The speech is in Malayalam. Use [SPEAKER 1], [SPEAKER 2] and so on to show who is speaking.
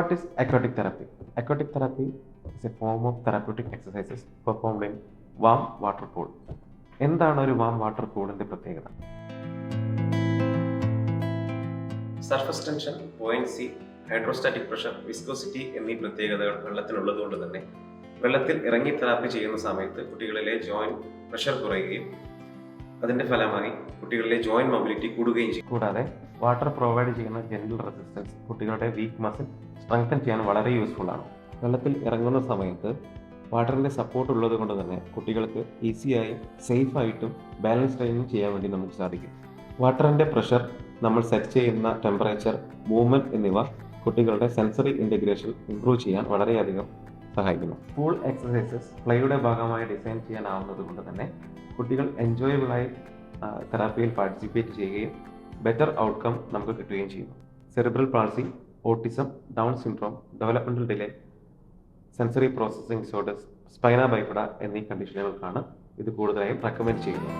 [SPEAKER 1] What is aquatic therapy? Aquatic therapy is a form of therapeutic exercises performed in warm water pool. എന്താണ് ഒരു വാം വാട്ടർ പൂളിന്റെ പ്രത്യേകത?
[SPEAKER 2] Surface tension, buoyancy, hydrostatic pressure, viscosity എന്നീ പ്രത്യേകതകൾ വെള്ളത്തിനുള്ളതുകൊണ്ട് തന്നെ വെള്ളത്തിൽ ഇറങ്ങി തെറാപ്പി ചെയ്യുന്ന സമയത്ത് കുട്ടികളിലെ ജോയിന്റ് പ്രഷർ കുറയുകയും അതിന്റെ ഫലമായി കുട്ടികളിലെ ജോയിന്റ് മൊബിലിറ്റി കൂടുകയും ചെയ്യും.
[SPEAKER 1] കൂടാതെ വാട്ടർ പ്രൊവൈഡ് ചെയ്യുന്ന ജെന്റിൽ റെസിസ്റ്റൻസ് കുട്ടികളുടെ വീക്ക് മസിൽ സ്ട്രെങ്തൻ ചെയ്യാൻ വളരെ യൂസ്ഫുൾ ആണ്. വെള്ളത്തിൽ ഇറങ്ങുന്ന സമയത്ത് വാട്ടറിന്റെ സപ്പോർട്ട് ഉള്ളത് കൊണ്ട് തന്നെ കുട്ടികൾക്ക് ഈസിയായി സേഫായിട്ടും ബാലൻസ് ട്രെയിനിങ് ചെയ്യാൻ വേണ്ടി നമുക്ക് സാധിക്കും. വാട്ടറിന്റെ പ്രഷർ, നമ്മൾ സെറ്റ് ചെയ്യുന്ന ടെമ്പറേച്ചർ, മൂവ്മെന്റ് എന്നിവ കുട്ടികളുടെ സെൻസറി ഇന്റഗ്രേഷൻ ഇംപ്രൂവ് ചെയ്യാൻ വളരെയധികം സഹായിക്കുന്നു. പൂൾ എക്സസൈസസ് പ്ലേയുടെ ഭാഗമായി ഡിസൈൻ ചെയ്യാനാവുന്നത് കൊണ്ട് തന്നെ കുട്ടികൾ എൻജോയബിളായി തെറാപ്പിയിൽ പാർട്ടിസിപ്പേറ്റ് ചെയ്യുകയും ബെറ്റർ ഔട്ട്കം നമുക്ക് കിട്ടുകയും ചെയ്യുന്നു. Cerebral palsy, autism, down syndrome, developmental delay, sensory processing disorders, spina ബൈഫിഡ എന്നീ കണ്ടീഷനുകൾക്കാണ് ഇത് കൂടുതലായും റെക്കമെൻഡ് ചെയ്യുന്നത്.